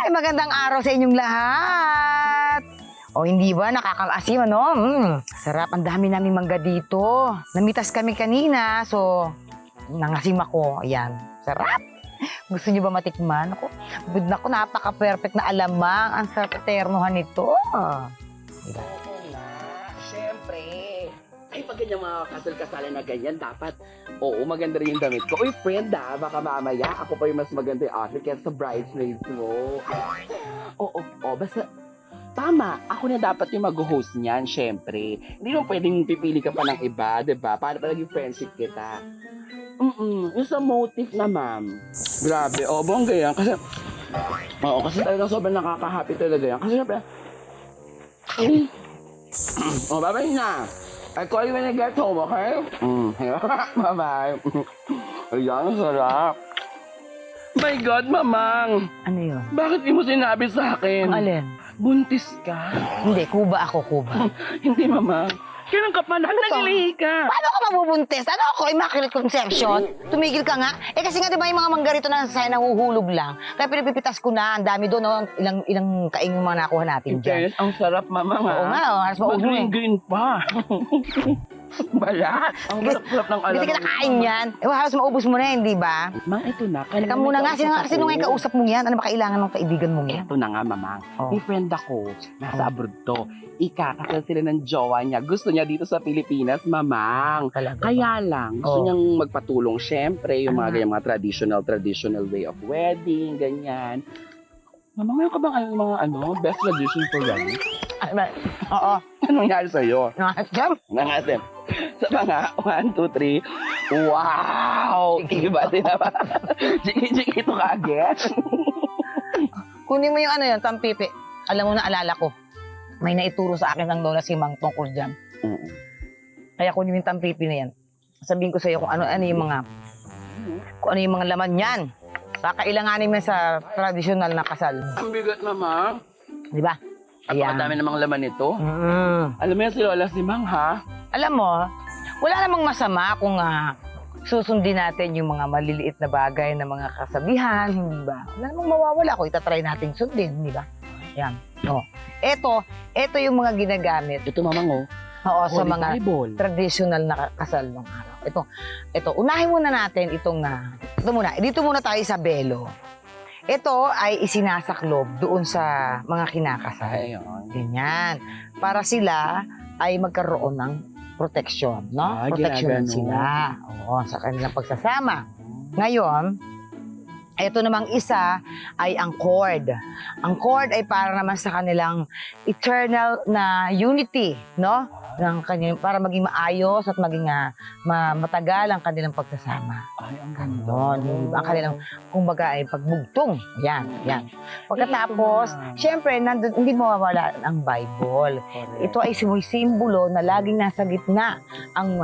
Ay, magandang araw sa inyong lahat. O hindi ba, nakakaasim ano? Sarap, ang dami naming mangga dito. Namitas kami kanina, so nangasim ako. Ayan, sarap. Gusto niyo ba matikman? Ako, good na ko, napaka-perfect na alamang. Ang sarap ternohan nito. Diba? Oo nga, syempre. Ay, pag ganyan mga kasal-kasalan na ganyan, dapat, oo, maganda rin yung damit ko. Uy, friend baka mamaya, ako pa yung mas maganda yung outfit kaya sa bridesmaids mo. Oo, basta, tama, ako na dapat yung mag-host niyan, syempre. Hindi mo pwedeng pipili ka pa ng iba, diba? Para naging friendship kita. Yung sa motive na, ma'am. Grabe, bongga yan. Kasi talagang sobrang nakaka-happy talaga yan. Kasi syempre, bye-bye na. I call you when I get home, okay? Bye-bye. Ayan, sarap. My God, mamang. Ano yun? Bakit di mo sinabi sa akin? Ang alin? Buntis ka? Hindi, kuba ako, kuba. Hindi, mamang. Kailan ka pa na? Naglihi ka. Paano ka mabubuntis? Ano ako? Immaculate conception? Tumigil ka nga. Kasi nga diba yung mga mangga rito na sa'yo nahuhulog lang. Kaya pinipipitas ko na. Ang dami doon. No? Ilang kaing yung mga nakuha natin dyan. Yes, ang sarap, mamang. Oo nga. Halos maubos mo eh. Green pa. Balat. Ang sarap ng alam. Kasi kinakain yan. Halos maubos mo na yun, di ba? Ma, ito na. Teka muna nga. Sino nga yung kausap mong yan? Ano ba kailangan ng kaibigan mong yan? Ito na nga, mamang. Oh. May friend ako. Nasa abroad to. Ikakasal sila ng jowa niya. Gusto niya dito sa Pilipinas, mamang. Talaga ba? Kaya lang, gusto niyang magpatulong. Siyempre, yung mga ganyang mga traditional way of wedding, ganyan. Mamang, meron ka bang mga best tradition for wedding? Oo. Anong nangyari sa'yo? Jump! Nangasim. Sa mga 1, 2, 3. Wow! Iba din na ba? Chiki-chiki ito ka agad. Kunin mo yung tampipi. Alam mo na, alala ko. May naituro sa akin ng lola si Mang tungkol dyan. Kaya kunin mo yung tampipi na yan. Sabihin ko sa'yo kung ano yung mga laman yan. Kakailanganin mo sa tradisyonal na kasal. Ang bigat naman. Di ba? Ayan. Napakadami namang laman nito. Alam mo yan si Lola si Mang, ha? Alam mo, wala namang masama kung susundin natin yung mga maliliit na bagay na mga kasabihan, hindi ba? Wala namang mawawala kung itatry natin sundin, hindi ba? Yan. Ito yung mga ginagamit. Ito, Mamang, Oo, sa mga Bible. traditional na kasal ng araw. Ito, unahin muna natin dito muna tayo sa belo. Ito ay isinasaklob doon sa mga kinakasal. Ayun. Ganyan. Para sila ay magkaroon ng proteksyon, no? Proteksyon sila. Oo, sa kanilang pagsasama. Ngayon, ito namang isa ay ang cord. Ang cord ay para naman sa kanilang eternal na unity, no? Para maging maayos at maging matagal ang kanilang pagsasama. Ay, ang ganda. Ang kanilang, kumbaga, ay pagbugtong. Yan. Pagkatapos, syempre, hindi mawawala ang Bible. Ito ay simbolo na laging nasa gitna ang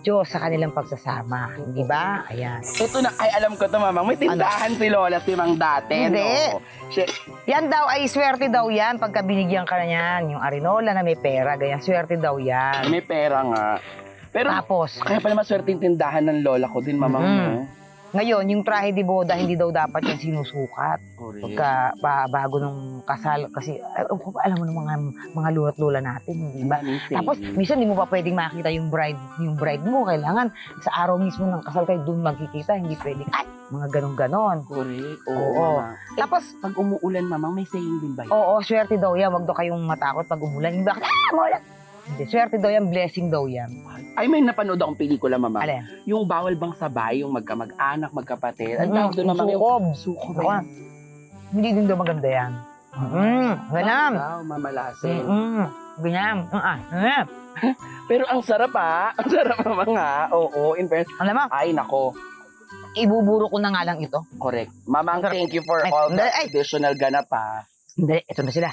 Diyos sa kanilang pagsasama. Hindi ba? Ayan. Ito na, ay alam ko to, Mamang. May tindahan si Lola si Mang dati, Hindi. no? Yan daw ay swerte daw yan pagka binigyan ka na yan. Yung arinola na may pera, ganyan. Swerte daw yan. May pera nga. Pero, Tapos, kaya pala maswerte yung tindahan ng Lola ko din, Mamang. no? ngayon, yung trahe de boda, hindi daw dapat yan sinusukat. Pagka bago nung kasal. Kasi, alam mo ng mga lula't lola natin, hindi ba? Tapos, minsan, hindi mo pa pwedeng makita yung bride mo. Kailangan, sa araw mismo ng kasal kayo, doon magkikita. Hindi pwedeng, mga ganon-ganon. Correct. Oo. Tapos, pag umuulan, Mamang, may saying din ba yun? Oo, swerte daw yan. Huwag daw kayong matakot pag umulan. Hindi ba? Maulan! Hindi, swerte daw yan, blessing daw yan. Ay, may napanood akong pelikula, Mamang. Alin? Yung bawal bang sabay, yung magkamag-anak, magkapatid. Ang tawag doon, Mamang, Sukob. Sukob. Hindi din daw maganda yan. Ganam. Wow, mamalasin. Ganyan. Pero ang sarap, ha? Ang sarap, Mamang, ha? Oo, in fairness. Alam mo, Ay, nako. ibuburo ko na nga lang ito. Correct. Mamang, thank you for Ay, all the ay. additional ganap, ha? Hindi, ito na sila.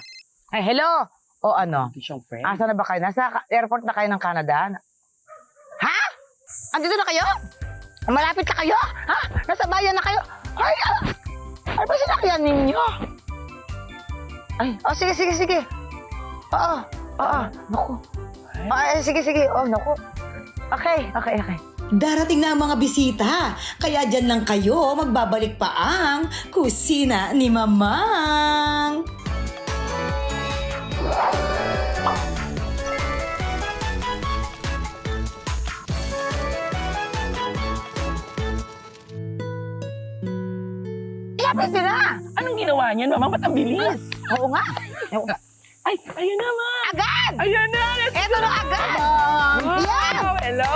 Ay, hello! O ano? Thank you, siyang friend. Asa na ba kayo? Nasa airport na kayo ng Canada? Ha? Andito na kayo? Malapit na kayo? Ha? Nasa bayan na kayo? Ay, ano ba sinakyan ninyo? Ay, sige. Oo. Naku. Ay, sige. Oh, naku. Okay. Darating na ang mga bisita, kaya dyan lang kayo magbabalik pa ang kusina ni Mamang. Lapit na! Anong ginawa niya, Mamang? Ba't ang bilis? Oo nga. Ay, ayun na, Ma. Agad! Ayun na. Let's Eto na agad! Yan! go. Hello.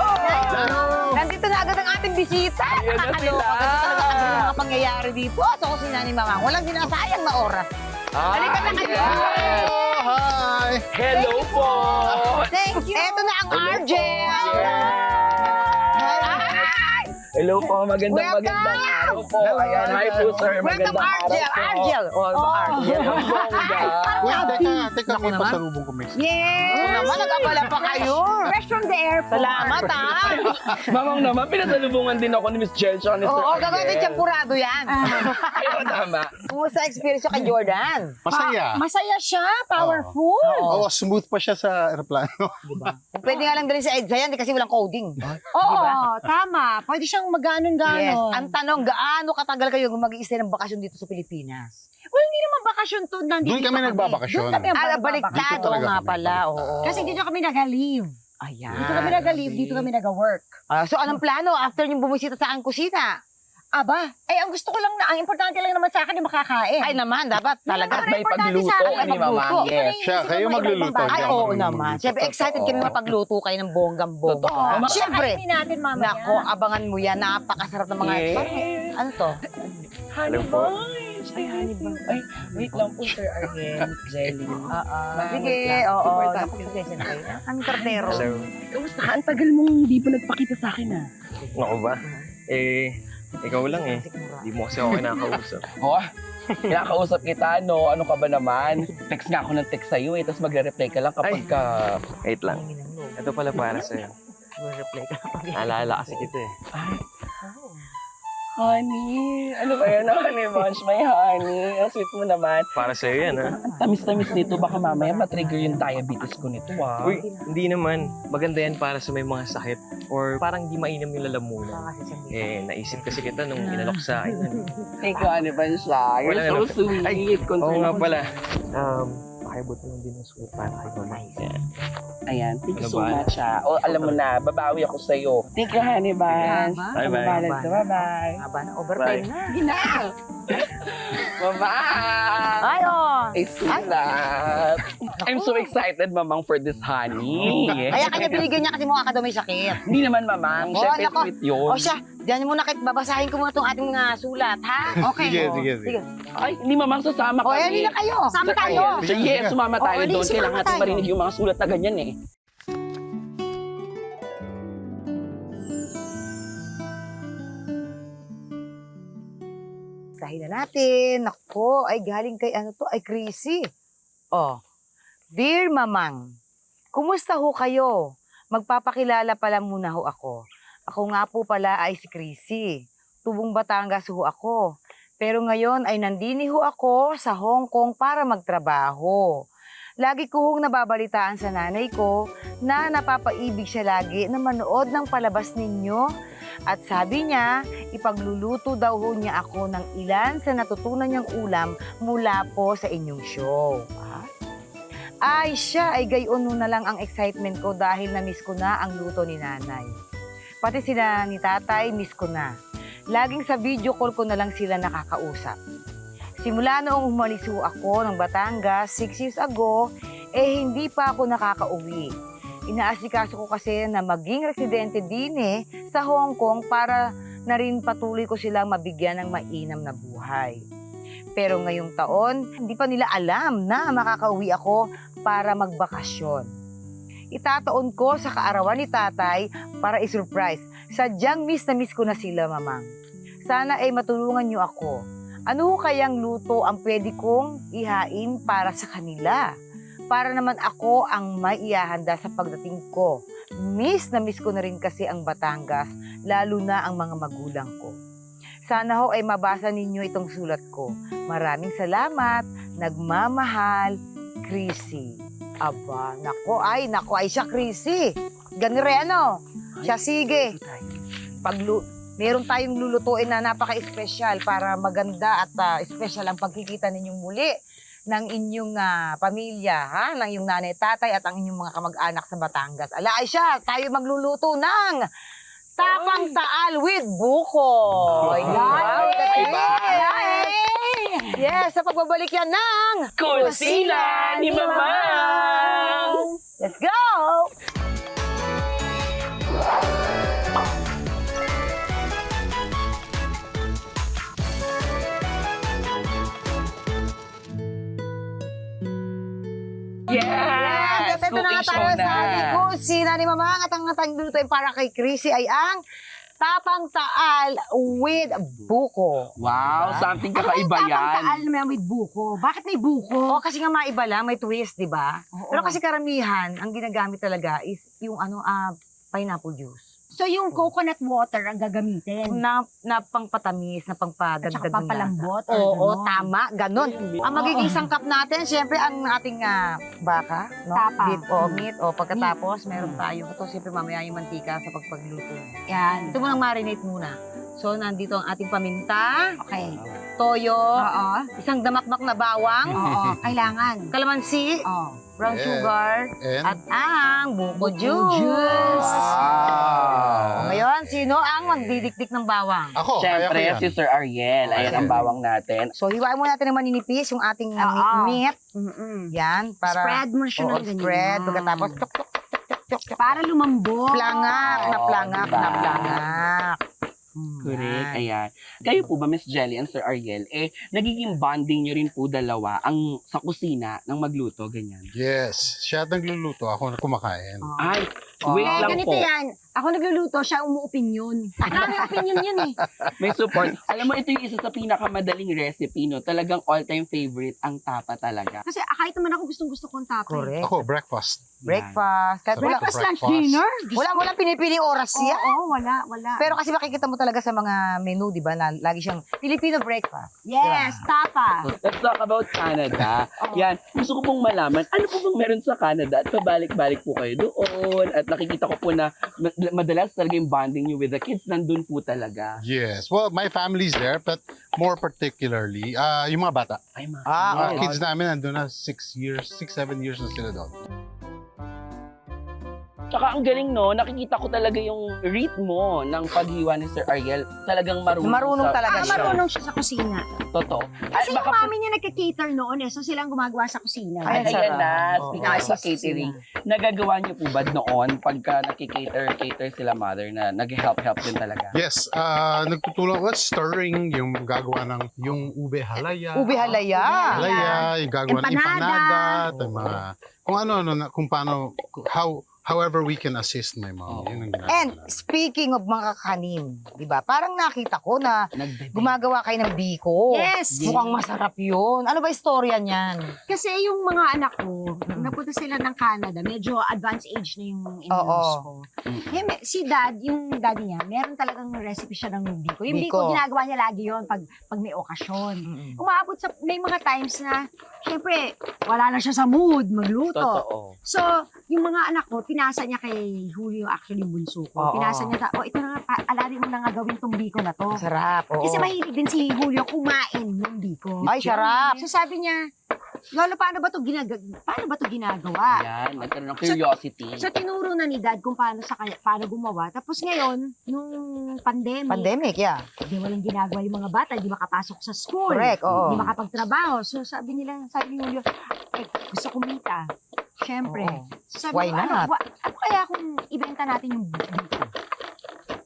Nandito na agad ang ating bisita. Ayan na Nakakaloka. sila. Ganito talaga ang mga pangyayari dito sa kusina ni Mamang. Walang sinasayang na oras. Halika na kayo. Hi! Hello po. Thank you. Eto na ang Argel. Hello po, magandang Welcome. araw po. Hello. Ayan, hi po, sir. Welcome, Magandang araw Argel. po. Argel. Argel. Ang bongga. Wait, teka, Naku may naman. pasalubong ko, miss. Yes. Oo naman, nag-abala pa kayo. Fresh from the airport. Salamat, ha. Mamang naman, pinasalubungan din ako ni Miss Jel at ni Sir Oo, gagawin din Ariel. champurado yan. Ayun, tama. Kumusta experience yung kay Jordan? Masaya. Masaya siya, powerful. Oo, smooth pa siya sa aeroplano. Pwede nga lang dalhin sa EDSA yan kasi walang coding. Oo, tama. Pwede siyang maganon-ganon. Yes. Ang tanong, gaano katagal kayo mag-i-stay ng bakasyon dito sa Pilipinas? Well, hindi naman bakasyon to. Nandito Doon kami nagbabakasyon. Doon kami Baliktad. Dito Oo talaga nga kami. pala. Oo. Kasi dito kami nag-leave. Ayan. Dito kami nag-leave, dito kami nag-work. So, anong plano after yung bumisita sa aking kusina? Aba, ang gusto ko lang na, ang importante lang naman sa akin ay makakain. Ay naman, dapat talaga. At may importante pagluto sa akin, ni Mamang. magluto. Yes. Siya, kayo magluluto. Ay, Diyan oo kami naman. magluluto. Siyempre, excited kami mapagluto kayo ng bonggang-bongga. Totoo. Siyempre. Kainin natin mamaya. Nako, abangan mo yan. Napakasarap ng mga... Yes. Parang, ano to? Honey Bunch. Ay, Honey Bunch. Ay, wait lang po, Sir Ariel. Jelly. Sige, oo. Naku, pasensya na kayo. Ang kartero. Kamusta? Ang tagal mong hindi pa nagpakita sa akin, ah. Ako ba? Ikaw lang eh. Hindi mo kasi ako kinakausap. Oh, kinakausap kita, no? Ano ka ba naman? Text nga ako ng text sa'yo, eh. Tapos magre-reply ka lang kapag ka... Wait lang. Ito pala para sa'yo. Reply ka. Naalala kasi kita eh. Ay, honey. Ano ba yan, Honey Bunch? May honey. Ang sweet mo naman. Para sa'yo yan, ha? Ang tamis-tamis nito. Baka mamaya matrigger yung diabetes ko nito, ah. Uy, hindi naman. Maganda yan para sa may mga sakit. Or parang di mainam yung lalamunan. Naisip kasi kita nung inalok sa akin. Ano? Thank you, Honey Bunch, ah. You're Wala so na. sweet. Ay, Concern Oo nga ako pala. Pakibot mo din ng sulit para kay Mama. Yan. Ayan, thank you Ano so ba? much, ah. O, alam mo na, babawi ako sa'yo. Thank you, Honey Bunch. Bye-bye. Babalad ka, bye-bye. Haba na, overtime na. Sige na. Bye-bye. Ay, oh. Ay, sulat. I'm so excited, Mamang, for this honey. Kaya kanya binigyan niya kasi mukha ka daw may sakit. Hindi naman, Mamang. Oh, Siyempre, nako. sweet yun. O siya, diyan muna kahit babasahin ko muna itong ating sulat, ha? Okay. Sige. Ay, hindi, Mamang, sasama O, kami. hindi na kayo. Sama tayo. So, yes, sumama tayo Oo, di, doon. sumama Kailangan natin tayo. marinig yung mga sulat na ganyan, eh. Basahin na natin. Nako, ay galing kay ano to? Ay, Chrissy. Oh. Dear Mamang, kumusta ho kayo? Magpapakilala pala muna ho ako. Ako nga po pala ay si Chrissy. Tubong Batangas ho ako. Pero ngayon ay nandini ho ako sa Hong Kong para magtrabaho. Lagi ko hong nababalitaan sa nanay ko na napapaibig siya lagi na manood ng palabas ninyo. At sabi niya, ipagluluto daw ho niya ako ng ilan sa natutunan niyang ulam mula po sa inyong show. Ay, siya ay gayon na lang ang excitement ko dahil na-miss ko na ang luto ni nanay. Pati sila ni tatay, miss ko na. Laging sa video call ko na lang sila nakakausap. Simula noong umalis ho ako ng Batangas 6 years ago, hindi pa ako nakakauwi. Inaasikaso ko kasi na maging residente din sa Hong Kong para na rin patuloy ko silang mabigyan ng mainam na buhay. Pero ngayong taon, hindi pa nila alam na makakauwi ako para magbakasyon. Itataon ko sa kaarawan ni tatay para isurprise. Sadyang miss na miss ko na sila, Mamang. Sana ay matulungan niyo ako. Ano kayang luto ang pwede kong ihain para sa kanila? Para naman ako ang may iahanda sa pagdating ko. Miss na miss ko na rin kasi ang Batangas, lalo na ang mga magulang ko. Sana ho ay mabasa ninyo itong sulat ko. Maraming salamat. Nagmamahal, Chrissy. Aba, nako ay siya, Chrissy. Ganire ano? Siya, sige. meron tayong lulutuin na napaka-espesyal para maganda at espesyal ang pagkikita ninyong muli ng inyong pamilya, ha? Ng inyong nanay, tatay at ang inyong mga kamag-anak sa Batangas. Ala, ay siya, tayo magluluto ng tapang taal with buko. Yes, sa pagbabalik yan ng Kusina ni Mamang! Let's go! Yes! Ito na nga Cooking tayo show sa ating na! kusina ni Mamang at ang ating lulutuin para kay Chrissy ay ang tapang taal with buko. Wow, something Ano ba yung kakaiba tapang taal yan. na may buko? Bakit may buko? O, kasi nga maiba lang, may twist, di ba? Oo. Pero kasi karamihan, ang ginagamit talaga is yung pineapple juice. So yung coconut water ang gagamitin. Na pangpatamis, na pangpadagdag At saka ng pampalambot, lasa. or Oo, ganon. tama, ganun. Ang magiging sangkap natin, syempre ang ating baka, no? Tapa. Beef o meat. O pagkatapos, meron tayo. Ito, syempre mamaya yung mantika sa pagpagluto. Yan. Ito munang marinate muna. So, nandito ang ating paminta, Okay. toyo, Oo. isang damakmak na bawang, Oo. Kailangan. kalamansi, Oo. brown Yeah. sugar, And at ang buko juice. juice. Wow! Ngayon, sino ang magdidikdik ng bawang? ako, kaya ko Siyempre, yan. si Sir Ariel. Ayan ang bawang natin. So, hiwain mo natin ng maninipis yung ating Oo. meat. Mm-mm. Yan, para... Spread mo siya Oo, ng ganyan. spread. Pagkatapos, tuk, tuk, tuk, tuk, tuk, tuk. Para lumambot. Plangak, na Oo, plangak, diba? na plangak. Correct, ayan. Kayo po ba, Miss Jelly and Sir Ariel, nagiging bonding nyo rin po dalawa ang sa kusina ng magluto, ganyan? Yes, siya nagluluto, ako na kumakain. Ay, wait Eh, lang ganito po. yan. Ako nagluluto, siya umuopinyon. Marami opinion yun eh. May support. Alam mo, ito yung isa sa pinakamadaling recipe, no? Talagang all-time favorite ang tapa talaga. Kasi kahit naman ako gustong-gusto kong tapay. Correct. Ako, breakfast. Breakfast. Kahit Sarap. wala, Breakfast, lunch, Breakfast. dinner. walang pinipiling oras Oo, siya. wala. Pero kasi makikita mo talaga sa mga menu, di ba, na lagi siyang Filipino breakfast. yes, tapa. Let's talk about Canada. Yan. Gusto ko pong malaman, ano po bang meron sa Canada? At pabalik-balik po kayo doon. At nakikita ko po na madalas talaga yung bonding nyo with the kids nandun po talaga. Yes. Well, my family's there, but more particularly, yung mga bata. Ay, mga Mga kids. kids namin nandun na 6 years, 6-7 years na sila doon. Tsaka ang galing, no? Nakikita ko talaga yung ritmo ng paghiwa ni Sir Ariel. Talagang marunong. Marunong sa- talaga siya. Marunong siya sa kusina. Totoo. Kasi Ay, yung mami niya nagka-cater noon eh. So silang gumagawa sa kusina. Ay, Ay, ayan sarap. na. Oo. Speaking of sa catering, nagagawa niyo po ba noon pagka nakikater sila mother na nag-help din talaga? Yes, nagtutulong, stirring, yung gagawa ng yung ube halaya. Ube halaya. Halaya, yung gagawa ng Empanada. empanada, at yung mga, kung ano, kung paano, however we can assist my mom. Yun ang ginagawa And namin. speaking of mga kakanin, di ba? Parang nakita ko na Nagbebe. gumagawa kayo ng biko. Yes. Mukhang masarap yun. Ano ba istorya niyan? Kasi yung mga anak ko, napunta sila ng Canada, medyo advanced age na yung in-laws ko. Eh, si dad, yung daddy niya, meron talagang recipe siya ng biko. Yung biko, Biko. ginagawa niya lagi yon pag may okasyon. Umaabot sa, may mga times na, syempre, wala na siya sa mood magluto. Totoo. So, yung mga anak ko, pinasa niya kay Julio, actually yung bunso ko. Oo. Pinasa niya, ito na nga, alarin mo na nga gawin tong biko na to. Masarap. Oo. Kasi mahilig din si Julio kumain ng biko. Ay, sarap. So sabi niya, Lolo, paano ba to ginagawa? Yan, nagkaroon ng curiosity. So tinuro na ni Dad kung paano gumawa. Tapos ngayon, nung pandemic, Pandemic, yeah. di walang ginagawa yung mga bata, di makapasok sa school. Correct, oo. Di makapagtrabaho. So sabi ni Julio, gusto kumita. Siyempre. Oo. Sabi Why ko, not? ano kaya kung ibenta natin yung biko?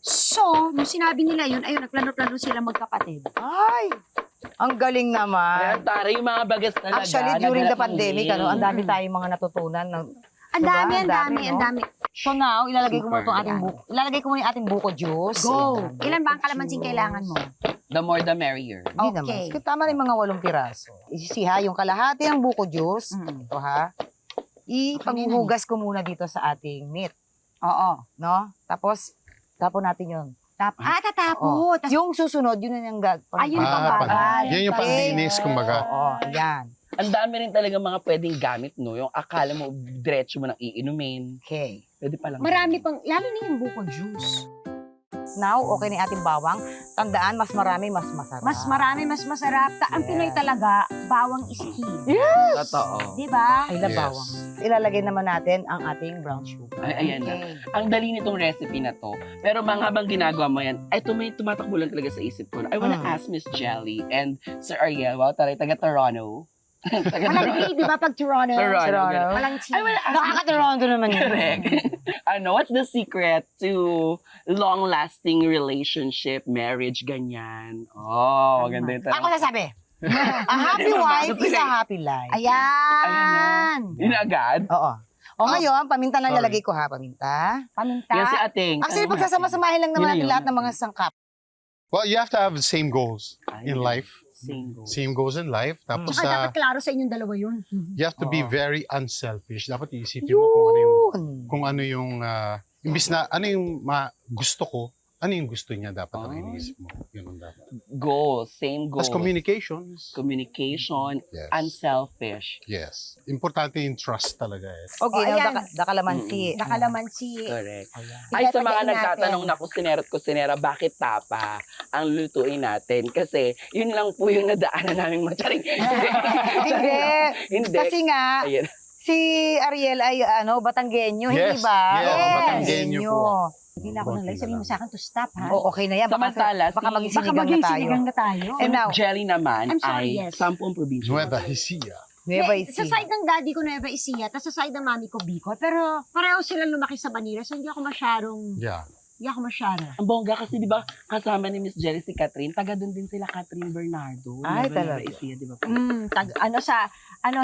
So, nung sinabi nila yun, ayun, nagplano-plano sila magkapatid. Ay, ang galing Ayan, naman. tara, yung mga bagas talaga. Actually, during the naghanap ng pandemic, way. ang dami tayong mga natutunan. Ang Diba? dami, Ang dami, no? ang dami. So now, ilalagay ko muna Super. itong ating buko. Ilalagay ko muna yung ating buko juice. Go! Ayan, Ilan ba ang buko kalamansing juice. kailangan mo? The more the merrier. Hindi Okay. naman. Tama rin mga 8 piraso. Isisiha yung kalahati ng buko juice. Mm. Ito ha. Ipanghuhugas ko muna dito sa ating meat. Oo. No? Tapos, tapon natin yun. Tatapo. Tas, Yung susunod, yun na yung Ayun yung pambagal. Yan yung panlinis, kumbaga. Oo, yan. Ang dami rin talaga mga pwedeng gamit, no? Yung akala mo, diretso mo nang iinumin. Okay. Pwede palang. marami pang, lalo na yung buko juice. Now, okay na yung ating bawang. Tandaan, mas marami, mas masarap. Mas marami, mas masarap. Ang Pinoy talaga, bawang is key. Totoo. Di ba? I love bawang. Ilalagay naman natin ang ating brown sugar. Ay, ayan na. Ang dali nitong recipe na to. Pero habang ginagawa mo yan, ay may tumatakbo lang talaga sa isip ko. I wanna ask Miss Jelly and Sir Ariel, wow, taray, taga Toronto. Walang T, di ba? Pag Toronto. Toronto. Walang T. I wanna ask Nakaka-Toronto naman yun. Correct. What's the secret to long-lasting relationship, marriage, ganyan? Oh, maganda yung Ako sasabi. A happy wife is a happy life. Ayan. Yun agad? Oo. O ngayon, paminta na Sorry. lalagay ko ha, paminta. Paminta. Yan si Ating. Actually, pagsasama-samahin lang naman Yun na natin yun. lahat ng mga sangkap. Well, you have to have the same goals in life. Single. Same goals in life. Tapos Tsaka dapat klaro sa inyong dalawa yun. you have to be Oo. very unselfish. Dapat iisipin mo kung ano yung Yun. imbis na ano yung gusto ko, ano yung gusto niya dapat ang iniisip mo. Ganun dapat. Goals. Same goals. As communications. Communication. Yes. Unselfish. Yes. Importante yung trust talaga eh. Okay, Oh, now, ayan. dakalamansi. Nakalamansi. Correct. Ayan. Ay, sa mga Itatagain nagtatanong natin. na kusinera, bakit tapa ang lutuin natin? Kasi yun lang po yung nadaanan namin matyaring. Hindi. Hindi. Kasi nga, Ayan. si Ariel ay Batanggenyo, Yes. hindi ba? Yes, Batanggenyo po. Hindi na ako nang like. Sabihin mo sa akin to stop, ha? O, okay na yan. Samantala, baka maging Baka sinigang maging na tayo. sinigang na tayo. And now, Jelly naman I'm sorry, ay yes. 10 probinsya. Nueva Ecija. Nueva Sa Ecija. side ng daddy ko, Nueva Ecija, tapos sa side ng mami ko, Bicol. Pero pareho sila lumaki sa Manila, so hindi ako masyadong, Yeah. Ang bongga kasi, di ba, kasama ni Miss Jelly si Catherine, taga doon din sila Catherine Bernardo. Ay, Nueva talaga. Ecija, di ba? ano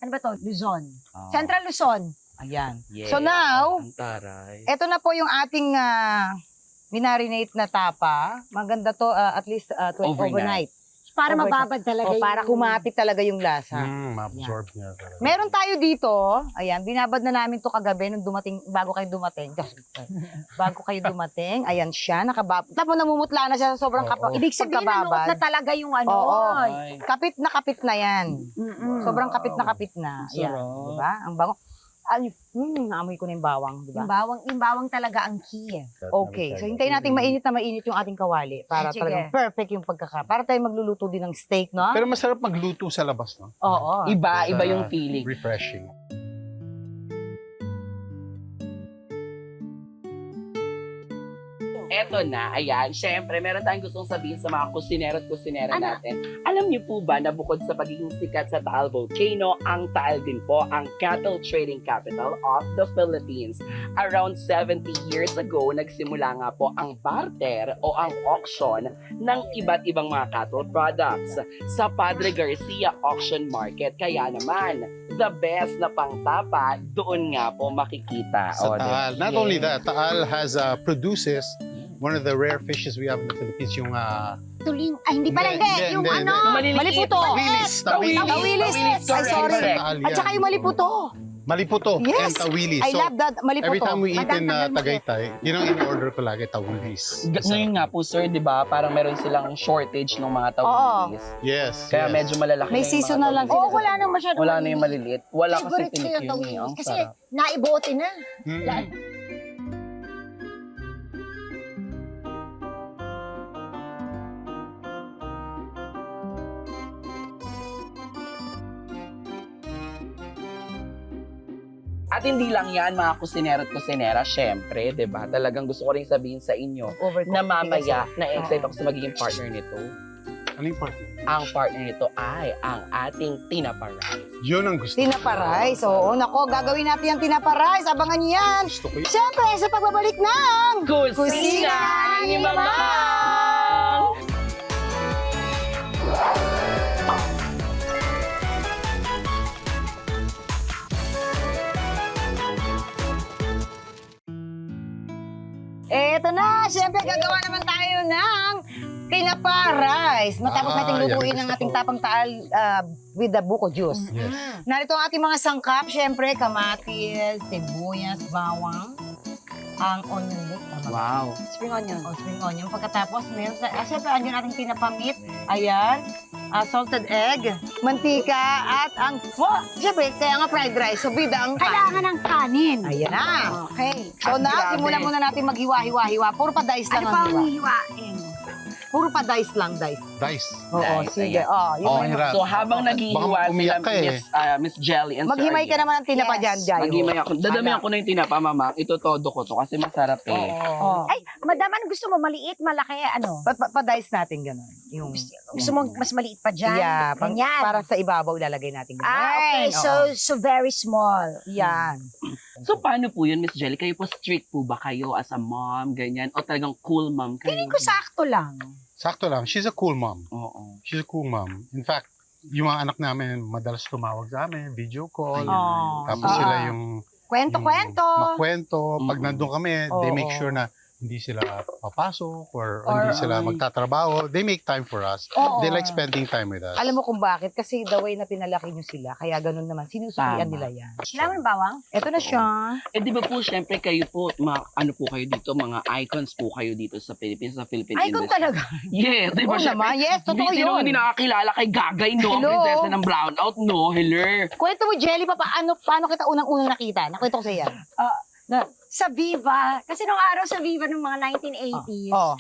ba to? Luzon. Ah. Central Luzon. Ayan. Yes. So now, Ang taray. eto na po yung ating minarinate na tapa. Maganda to at least Overnight. overnight. Para Overnight. mababad talaga O, para kumapit talaga yung lasa. Ma-absorb niya talaga. Meron tayo dito, ayan, binabad na namin to kagabi nung bago kayo dumating. Bago kayo dumating, ayan siya, nakabab. Tapos namumutla na siya sa sobrang Oo. Ibig sabihin, nanuot na talaga yung ano. Oo. Ay. Kapit na yan. Mm-mm. Sobrang kapit na. Ayan, Sarap. diba? Ang bango. Naamoy ko na yung bawang, diba? Yung bawang talaga ang key. Okay, so hintayin natin mainit yung ating kawali para Sige. talagang perfect yung para tayo magluluto din ng steak, no? Pero masarap magluto sa labas, no? Oo. Iba Sa- yung feeling. Refreshing. Eto na, ayan. Siyempre, meron tayong gustong sabihin sa mga kusinero at kusinera natin. Alam niyo po ba na bukod sa pagiging sikat sa Taal Volcano, ang Taal din po ang cattle trading capital of the Philippines. Around 70 years ago, nagsimula nga po ang barter o ang auction ng iba't ibang mga cattle products sa Padre Garcia Auction Market. Kaya naman, the best na pangtapa, doon nga po makikita. Sa O, Taal. Not only that, Taal has produces one of the rare fishes we have in the Philippines, yung Tuling, hindi pala, hindi. Yung hindi, ano, Maliliit. Maliputo. tawilis. Tawilis. Ay, Correct, sorry. correct. Taal At yan. saka yung maliputo. Maliputo Yes. and tawilis. I So, love that. Maliputo. every time we eat in Madagdagan mo Tagaytay, yun ang in-order ko lagi, tawilis. Ngayon nga po, sir, di ba, parang meron silang shortage ng mga tawilis. Yes. Kaya yes. medyo malalaki May na yung seasonal mga lang tawilis. Oo, wala nang masyadong Wala na yung maliliit. Wala kasi Favorite ko tinik yung yun eh. tawilis. Ang Kasi sarap. naibote na. Mm. At hindi lang yan, mga kusinero at kusinera, syempre, di ba? Talagang gusto ko rin sabihin sa inyo na mamaya, na-excite ako sa magiging partner nito. Ano yung part? Ang partner nito ay ang ating tinapa rice. Yun ang gusto. Tinapa rice. Oo, nako, gagawin natin yung tinapa rice. Abangan niyo yan. Gusto ko yun. Siyempre, sa pagbabalik ng Kusina ni Mama! Eto na, siyempre gagawa naman tayo ng tinapa rice. Matapos nating yan lutuin ang gusto ating ko. tapang taal with the buko juice. Yes. Narito ang ating mga sangkap, siyempre kamatis, sibuyas, bawang, ang onion leek. Tama ba? Wow. Spring onion. O, spring onion. Pagkatapos, meron siyempre, andyan natin tinapamit. Ayan. Salted egg, mantika, at ang, siyempre, kaya nga fried rice. So, bida ang Kailangan ng kanin. Ayan na. Okay. So, Ang grabe. simulan muna natin maghiwa-hiwa-hiwa. Puro pa dice lang Ano ang pa ang hiwa. hihiwain? Puro pa dice lang, dice. Dice. Oo, Dice, sige. ayan. Oh, yun Oh, na yun. hirap. So habang naghihiwa Baka sila, umiyak ka eh. Miss Jelly and Sir Maghimay ka Ariel. naman ng tinapa Yes. dyan, Jayo. Maghimay ako. Dadamihan ko na yung tinapa, mama. Ito todo ko to kasi masarap eh. Oo. Ay, madam, ano gusto mo? Maliit, malaki, ano? Pa-dice natin gano'n. Yung, Gusto mo mas maliit pa dyan? yeah, Ganyan. para sa ibabaw ilalagay natin. Ganun. Okay. Oo. So very small. Yan. So paano po yun, Miss Jelly? Kayo po strict po ba kayo as a mom, ganyan? O talagang cool mom kayo? Feeling ko sakto lang. Sakto lang. She's a cool mom. Oo. She's a cool mom. In fact, yung mga anak namin madalas tumawag sa amin, video call. Oh. Tapos sila yung Kwento-kwento. makwento. Pag Mm-mm. nandun kami, they make Oo. sure na hindi sila papasok or Or, hindi sila magtatrabaho. They make time for us. Oo. They like spending time with us. Alam mo kung bakit? Kasi the way na pinalaki nyo sila, kaya ganun naman. Sinusurian Tama. nila yan. Kailangan ng bawang? Eto na siya. Eh di ba po, syempre kayo po, ano po kayo dito, mga icons po kayo dito sa Philippines, sa Philippine Icon industry. talaga. Yes, di ba Oo syempre? naman. Yes, totoo Sino yun. hindi nakakilala kay Gagay, no? Ang Hello? prinsesa ng brownout, no? Hello? Kwento mo, Jelly, paano kita unang-unang nakita? Nakwento ko sa yan. Sa Viva, kasi nung araw sa Viva ng mga 1980s, Oh.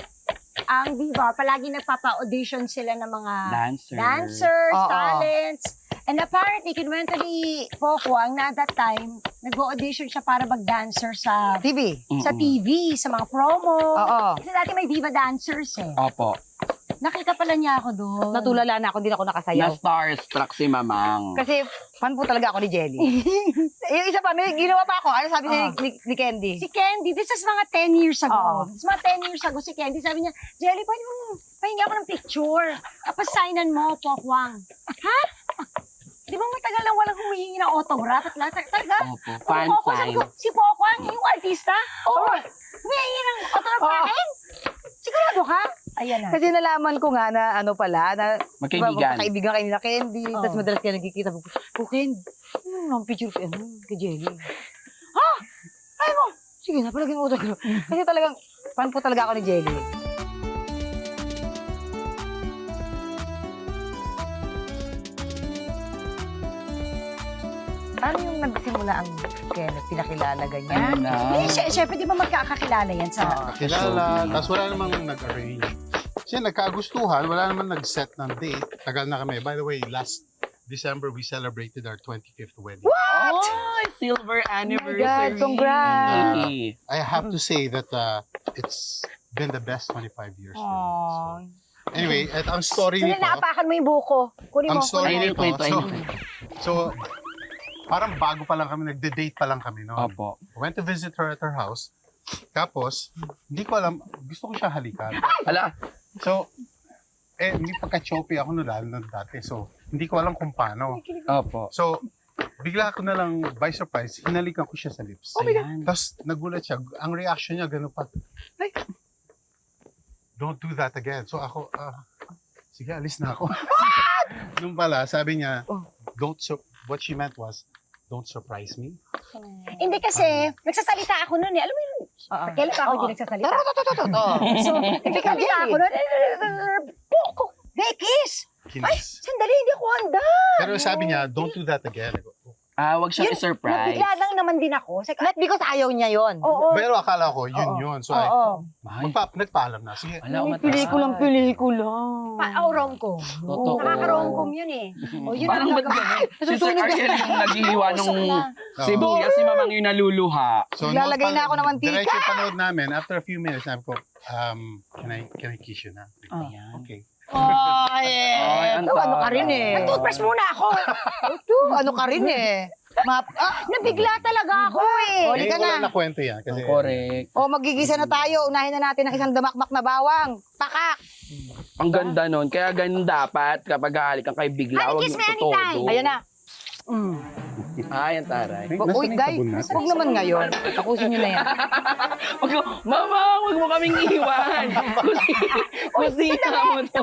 ang Viva, palagi nagpapa-audition sila ng mga Dancer. dancers, Oo. talents. And apparently, kinuwento ni Pokwang na at that time, nag-audition siya para mag-dancer sa TV. sa TV, sa mga promo. Oo. Kasi dati may Viva dancers eh. Opo. Nakita pala niya ako doon. Natulala na ako, hindi na ako nakasayaw. Na starstruck si Mamang. Kasi fan po talaga ako ni Jelly. Yung isa pa, may ginawa pa ako. Ano sabi niya ni Candy? Si Candy, this is mga 10 years ago. Oo. This is mga 10 years ago si Candy. Sabi niya, Jelly, pwede mo pahingi ako ng picture. Tapos signan mo, Pokwang. Ha? Di ba matagal lang walang humihingi ng autograph at lahat? Talaga? Opo. Fan Pokwang, sabi sign. ko, si Pokwang, yung artista? Oo. Humihingi ng autograph sa akin? Sigurado ka? Ayan na. Kasi nalaman ko nga na ano pala, na Magkaibigan. kaibigan kayo nila Candy. Oo. Tapos madalas kayo nagkikita. Candy, ang picture kay Jelly. Ha? Ay mo! Sige na, palagyan mo autograph. Kasi talagang, fan po talaga ako ni Jelly. Paano yung nagsimula ang Kenneth? Pinakilala ganyan? Eh, syempre, di ba magkakakilala yan sa... Kilala. Tapos wala namang nag-arrange. Kasi nagkagustuhan, wala namang nag-set ng date. Tagal na kami. By the way, last December, we celebrated our 25th wedding. Oh, silver anniversary. God, congrats. I have to say that it's been the best 25 years. for me. Aww. So, anyway, at ang story Sige, nito, naapakan mo yung buko. Kunin mo. ang story Ay, nito, kwento, so, parang bago pa lang kami, nagde-date pa lang kami noon. Opo. Went to visit her at her house. Tapos, hindi ko alam, gusto ko siya halikan. Ala, So, may pagka-choppy ako noon lalo na dati. So, hindi ko alam kung paano. opo. So, bigla ko na lang, by surprise, hinalikan ko siya sa lips. Ayan. Tapos, nagulat siya. Ang reaction niya, gano'n pa. Ay, don't do that again. So, ako, sige, alis na ako. Nung pala, sabi niya, what she meant was, don't surprise me. Hindi kasi, nagsasalita ako noon eh. Alam mo yun, kailan pa ako hindi nagsasalita? So, nagsasalita ako noon. Buko! Bekis! Ay, Kinis. sandali, hindi ako handa. Pero sabi niya, don't do that again. Wag siyang i-surprise. Nabigla lang naman din ako. Not because ayaw niya yon. Oo. Pero akala ko, yun. So, Oo. Ay, nagpaalam na. Sige. wala akong Pelikulang. Rom-com. Totoo. Nakaka-rom-com yun eh. O, yun Parang ang ba't gagawin. si Sir Ariel yung naghihiwa nung Oo. sibuyas, si Mamang yung naluluha. So, Lalagay nung na ako ng mantika. Diretso panood namin. After a few minutes, sabi ko, can I kiss you na? Ayan. Okay. Ay, ang Ano ka rin eh. Toothbrush muna ako. Ano ka rin eh. Nabigla talaga ako eh. Huli ka Wala na. na kwento yan. Kasi, Correct. O magigisa na tayo. Unahin na natin ang isang damakmak na bawang. Pakak. Ang ganda nun. Kaya ganun dapat kapag hahalik kang kay bigla. Honey, Huwag kiss mo me anytime. tutodo. Ayan na. Ay, ang taray. Ay, Uy, nasaan yung guys, sabon natin? huwag naman ngayon. Tapusin nyo na yan. Mama, huwag mo kaming iwan. Kusina mo to.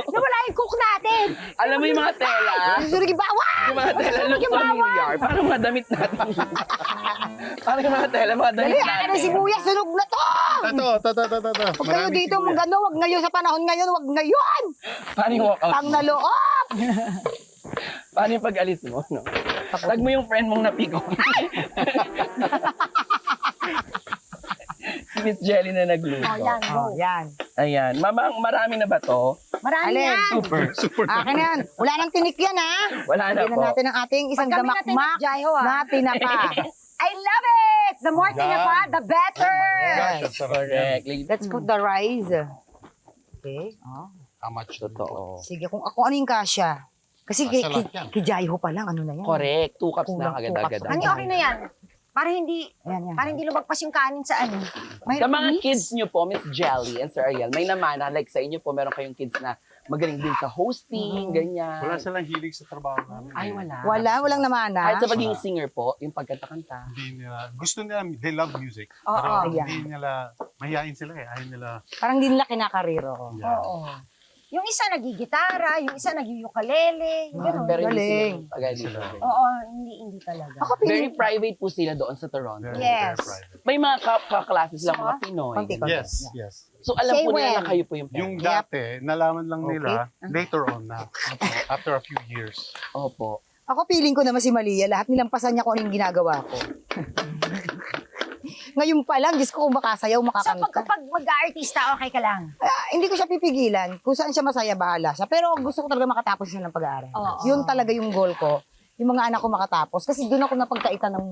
Nawala yung cook natin. Alam mo yung mga tela? Susunod yung bawal! Yung mga tela, look familiar. Parang mga damit natin. Parang yung mga tela, mga damit Dali, akin ang natin. sibuyas, sunog na to! Ito. Huwag kayo dito, wag ngayon sa panahon ngayon, wag ngayon! Paano yung walkout? Pang naloob! Paano yung pag-alis mo, no? Tag mo yung friend mong napiko. Si Miss Jelly na nagluto. Yan, Oh, yan. Ayan. Mamang, marami na ba to? Marami Alin? yan. Super. Akin na yan. Wala nang tinik yan, ha? Wala na Bigyan po. natin ang ating isang Pag kami natin damakmak Jayo, na tinapa. I love it! The more Yan. tinapa, the better! Gosh, ang sarap yan. Correct. Let's put the rice. Okay. Oh. How much? Totoo. Sige, kung ano yung kasya. Kasi Kasya lang yan. kay Jaiho pa lang, ano na yan? Correct. 2 cups Kulang, na 2 cups agad-agad. na. Ano, okay na yan. Para hindi Ayan, yan. para hindi lumagpas yung kanin sa ano. May Sa mga mix. kids nyo po, Miss Jelly and Sir Ariel, may namana, like sa inyo po, meron kayong kids na magaling din sa hosting, ganyan. Wala silang hilig sa trabaho namin. Ay, wala. Walang namana. Kahit sa pagiging singer po, yung pagkanta-kanta. Hindi nila, gusto nila, they love music. Oo. Pero Ayan. hindi nila, mahihain sila eh. Ayaw nila. Parang hindi nila kinakariro. Yeah. Oo. Yung isa nagigitara, yung isa nag-ukulele, ganun. Pero hindi Galing. sila agad Sila. Oo, hindi talaga. Ako Very piling. private po sila doon sa Toronto. Very, Yes. very private. May mga kaklase silang mga Pinoy. Konti-konti. Yes. So alam Say po nila when. na kayo po yung Yung parents. dati, nalaman lang nila later on na. After a few years. Opo. Ako piling ko naman si Malia, lahat nilampasan niya kung ano yung ginagawa ko. Ngayon pa lang, Diyos ko, kung makasayaw, So makakanta. kapag mag-artista, okay ka lang. Hindi ko siya pipigilan. Kung saan siya masaya, bahala siya. Pero gusto ko talaga makatapos siya ng pag-aaral. Oo. Yun talaga yung goal ko. Yung mga anak ko makatapos. Kasi doon ako napagkaitan ng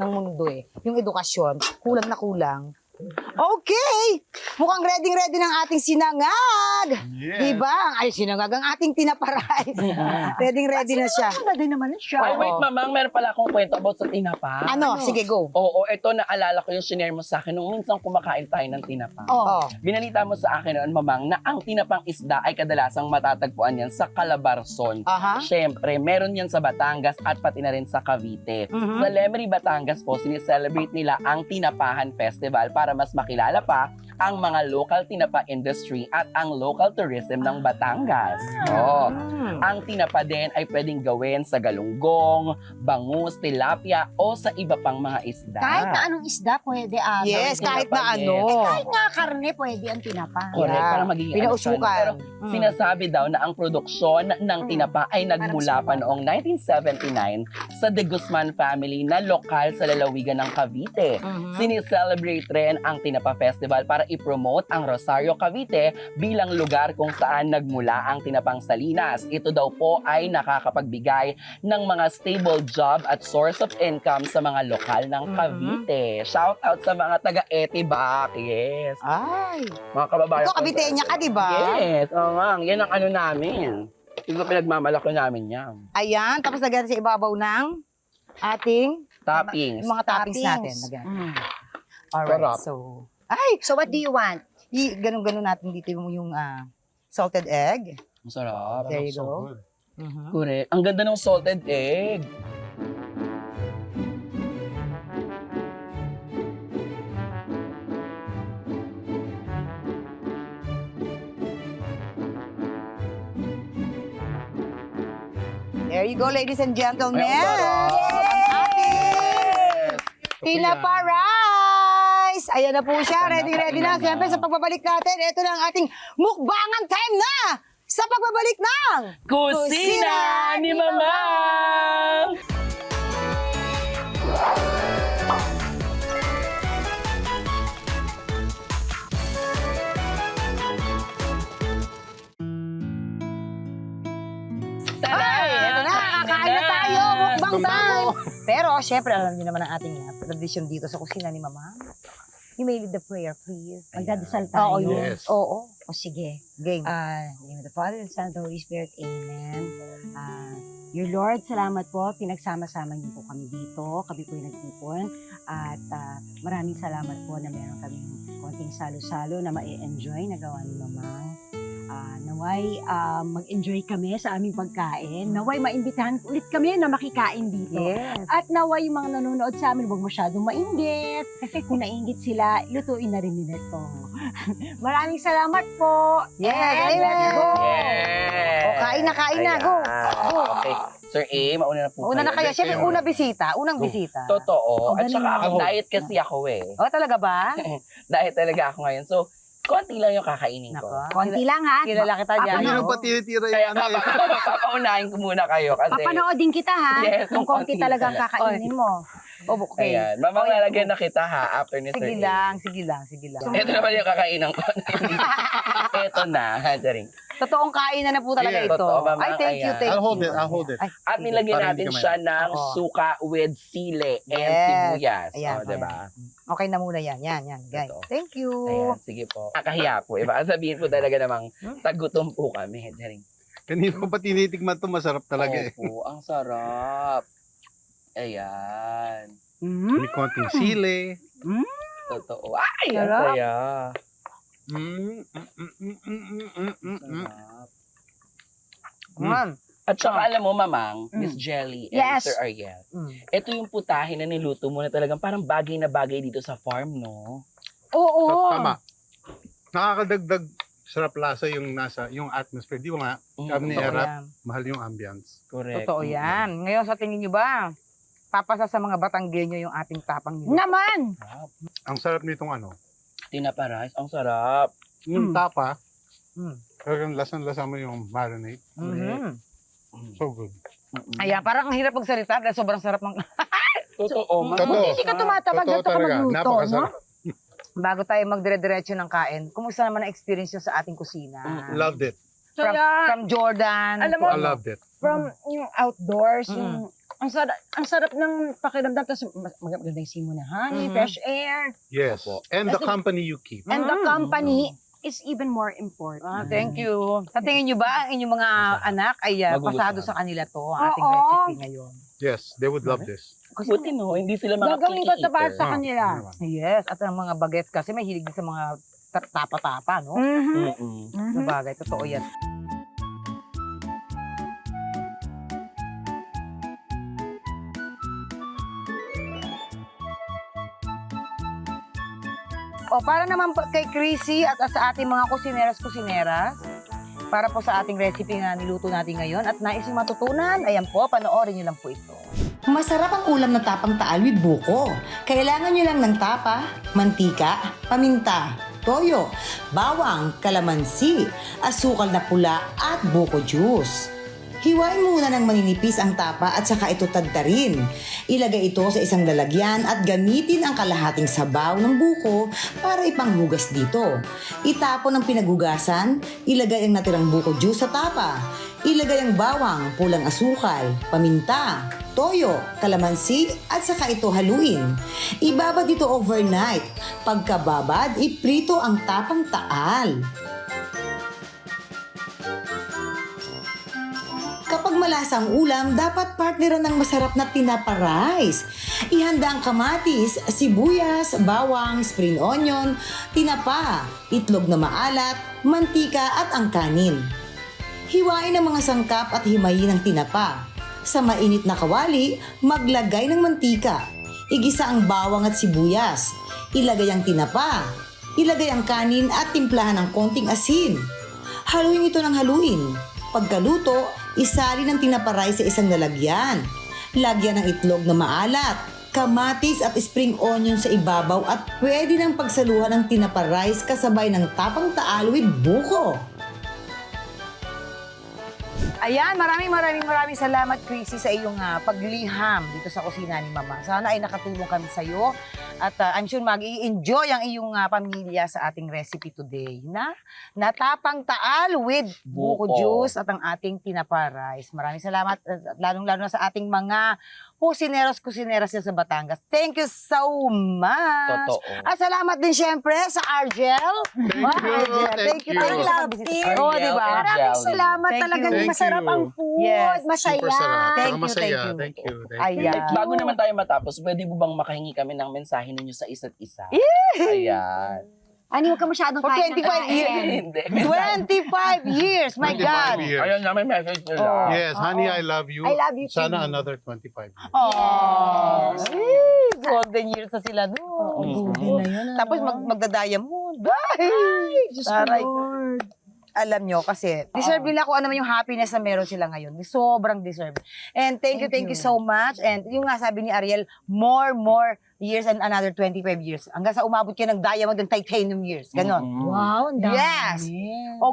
mundo eh. Yung edukasyon, kulang na kulang. Okay! Mukhang ready ng ating sinangag. Yes. Diba? Ay, sinangag ang ating tinaparay. ready na siya. Ano din naman siya? Ay, wait, mamang, meron pala akong kwento about sa tinapa. Ano? Sige, go. Oo, ito naalala ko yung sinare mo sa akin nung minsan kumakain tayo ng tinapa. Oh. Binalita mo sa akin noon, mamang, na ang tinapang isda ay kadalasang matatagpuan yan sa Calabarzon. Aha. Siyempre, meron yan sa Batangas at pati na rin sa Cavite. Mhm. Sa Lemery, Batangas po, sineselebrate nila ang Tinapahan Festival para mas makilala pa ang mga local tinapa industry at ang local tourism ng Batangas. Oh. Ang tinapa din ay pwedeng gawin sa galunggong, bangus, tilapia o sa iba pang mga isda. Kahit na anong isda, pwede ano. Yes, kahit na Tinapa, ano. Kahit nga karne, pwede ang tinapa. Correct, Yeah. para magiging ano siya, no? Pinausukan. Pero sinasabi daw na ang produksyon ng tinapa ay nagmula pa noong 1979 sa De Guzman family na lokal sa lalawigan ng Cavite. Mhm. Sinicelebrate rin ang Tinapa Festival para i-promote ang Rosario, Cavite bilang lugar kung saan nagmula ang Tinapang Salinas. Ito daw po ay nakakapagbigay ng mga stable job at source of income sa mga lokal ng Cavite. Shout out sa mga taga-Etibac. Yes. Ay. Mga kababayan. Ikaw, ko- Caviteña ka, di ba? Yes. Oo nga. Yan ang ano namin. Ito pinagmamalaki namin yan. Ayan, tapos lagyan sa ibabaw ng ating Toppings. yung mga toppings Toppings. natin. Lagyan. Mm. Alright, Sarap. so... Ay! So what do you want? Ganun-ganun natin dito yung salted egg. Masarap. There you So go. good. Mhm. Correct. Ang ganda ng salted egg. There you go, ladies and gentlemen. Ay, ang sarap. Ang ating Yes. tinapa rice. Ayan na po siya. Ready na. Siyempre, sa pagbabalik natin, ito na ang ating mukbangan time na sa pagbabalik ng Kusina ni Mama! Ay, ito na. Kakain na tayo. Mukbang time. Pero, syempre, alam niyo naman ang ating tradisyon dito sa kusina ni Mama. You may lead the prayer, please. Magdadasal Oo, tayo. Yes. Oo. O sige. Game. In the name of the Father, and Son, and the Holy Spirit. Amen. Your Lord, salamat po. Pinagsama-sama niyo po kami dito. Kami po yung nagtipon. At maraming salamat po na meron kaming konting salo-salo na ma-enjoy na gawa ni Mamang. Naway mag-enjoy kami sa aming pagkain. Naway maimbitahan ulit kami na makikain dito. Yes. At naway yung mga nanonood sa amin, huwag masyadong mainggit. Kasi kung nainggit sila, lutuin na rin nila ito. Maraming salamat po. Yes, And let's go. Yes! O, kain na, go. Go. Okay. Sir A, mauna na po Una na kayo. kaya. Siyempre, unang bisita. Totoo. Oh, At saka ako, galing. diet kasi ako eh. O, talaga ba? Diet talaga ako ngayon. So, konti lang yung kakainin ko. Nako. Konti lang ha. Kilala kita dyan. Hindi Ano? nang patitira Kaya yung ano eh. papaunahin ko muna kayo kasi... Papanoodin kita ha. Yes, Kung konti konti talagang talaga. kakainin mo. O, okay. Ayan. Mamang lalagyan na kita ha after ni Sir Sige A. lang. Ito naman yung kakainan ko. Ito na. Hajaring. Totoong kainan na po talaga Yes, ito. totoo, Mama. Ay, thank you. Ayan. I'll hold it. Ay, At nilagyan Para natin hindi ka siya ng Oo. suka with sile and Yes. sibuyas. Ayan, O, diba? okay na muna yan. Yan, guys. Totoo. Thank you. Ayan, sige po. Kakahiya po. Iba sabihin po talaga namang tagutom po kami. Hajaring. Kanina ko pa tinitikman to, masarap talaga eh. Opo, ang sarap. Ayan. May konting sile. Totoo. Ay, ang Sarap. saya. Sarap. Man. At saka alam mo, Mamang, Mm. Miss Jelly and Yes. Sir Ariel, Mm. ito yung putahe na niluto mo na talagang parang bagay na bagay dito sa farm, no? Oo. Tama. Nakakadagdag sarap lasa yung atmosphere. Di ba nga, Kami ni Totoo Erap. yan. mahal yung ambience. Correct. Totoo yan. Ngayon, sa tingin nyo ba, papasa sa mga Batanggenyo yung ating tapang nyo? Naman. Sarap. Ang sarap nitong ano, Tinapa rice, ang sarap. yung tapa, Mm. talagang lasan-lasa mo yung marinade. Mhm. So good. Mm-mm. Ayan, parang ang hirap magsalita dahil sobrang sarap ng... Totoo. Totoo. Hindi ka tumatabag Totoo dito ka talaga. magluto, no? Napakasarap. Bago tayo magdire-diretso ng kain, kumusta naman ang experience nyo sa ating kusina? Loved it. From, Kaya, from Jordan. Alam to mo, I loved it. from yung outdoors, Mm. yung ang sarap ng pakiramdam, tapos maganda yung simo na hangin, Mhm. fresh air, Yes. Opo. And the Kasi- company you keep. and the Mm. company is even more important. Thank you. Sa tingin nyo ba, ang inyong mga anak ay Magugustuhan. pasado sa kanila to, ang ating Oo. recipe ngayon? Yes, they would love this. Buti no, hindi sila mga Gagawin ko ito para picky sa Ah, kanila. ano naman. Yes, at ang mga bagets kasi may hilig din sa mga tapa-tapa, no? Mhm. eater. Mm-mm. Sa bagay, totoo yan. O, para naman po kay Chrissy at sa ating mga kusineras, para po sa ating recipe na niluto natin ngayon at nais yung matutunan, ayan po, panoorin niyo lang po ito. Masarap ang ulam na tapang taal with buko. Kailangan nyo lang ng tapa, mantika, paminta, toyo, bawang, kalamansi, asukal na pula at buko juice. Hiwain muna ng maninipis ang tapa at saka ito tadtarin. Ilagay ito sa isang lalagyan at gamitin ang kalahating sabaw ng buko para ipanghugas dito. Itapon ang pinaghugasan, ilagay ang natirang buko juice sa tapa. Ilagay ang bawang, pulang asukal, paminta, toyo, kalamansi at saka ito haluin. Ibabad ito overnight. Pagkababad, iprito ang tapang taal. Kapag malasa ang ulam, dapat partneran ng masarap na tinapa rice. Ihanda ang kamatis, sibuyas, bawang, spring onion, tinapa, itlog na maalat, mantika at ang kanin. Hiwain ang mga sangkap at himayin ang tinapa. Sa mainit na kawali, maglagay ng mantika. Igisa ang bawang at sibuyas. Ilagay ang tinapa. Ilagay ang kanin at timplahan ng konting asin. Haluin ito ng haluin. Pagkaluto, isalin ang tinaparay sa isang lalagyan. Lagyan ng itlog na maalat, kamatis at spring onion sa ibabaw at pwede nang pagsaluhan ng tinaparay kasabay ng tapang taal with buko. Ayan, maraming salamat, Chrissy, sa iyong pagliham dito sa kusina ni Mama. Sana ay nakatulong kami sa iyo at I'm sure mag-i-enjoy ang iyong pamilya sa ating recipe today na natapang taal with buko Buko. juice at ang ating tinapa rice. Maraming salamat, lalong-lalo na sa ating mga kusineras niya sa Batangas. Thank you so much! Totoo. At salamat din syempre sa Argel. Thank you. Thank you sa Love pagbisita. it. Oo, di ba? Argel. Maraming salamat. Thank Talagang you. masarap Thank ang you. food. Yes, Masaya. Super sarap. Thank Saka you, masaya. thank you. Thank you. Ayan. Bago naman tayo matapos, pwede mo bang makahingi kami ng mensahe ninyo sa isa't isa? Ayan. Ani, huwag ka masyadong For kain ng 25 kain. years. Hindi. 25 years, my 25 God. years. Ayun na, may message nila. Oh. Yes, honey, I love you. I love you too. Sana another 25 years. Oh, Yes. golden years na sila no. Golden na yun. Tapos magda-diamond. Ay, Diyos taray. ko, Lord. Alam nyo, kasi deserve nila kung ano man yung happiness na meron sila ngayon. Sobrang deserve. And thank you so much. And yung nga sabi ni Ariel, more years and another 25 years. Hanggang sa umabot kayo ng diamond and titanium years. Ganon. Wow, ang dami. Yes.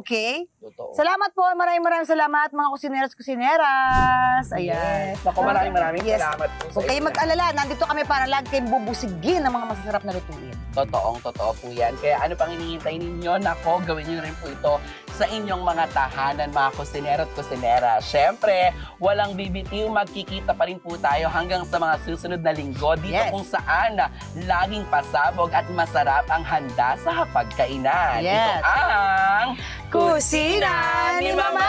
Okay. Totoo. Salamat po. Maraming salamat mga kusineras. Ayan. Yes. Naku, maraming Yes. salamat po sa Huwag kayong inyo. mag-alala. Nandito kami para lagi kayong bubusigin ng mga masasarap na lutuin. Totoo po yan. Kaya ano pang hinihintay ninyo? Nako, gawin nyo na rin po ito sa inyong mga tahanan, mga kusinero at kusinera. Siyempre, walang bibitiw, magkikita pa rin po tayo hanggang sa mga susunod na linggo dito Yes. kung saan laging pasabog at masarap ang handa sa hapagkainan. Yes. Ito ang Kusina ni Mama!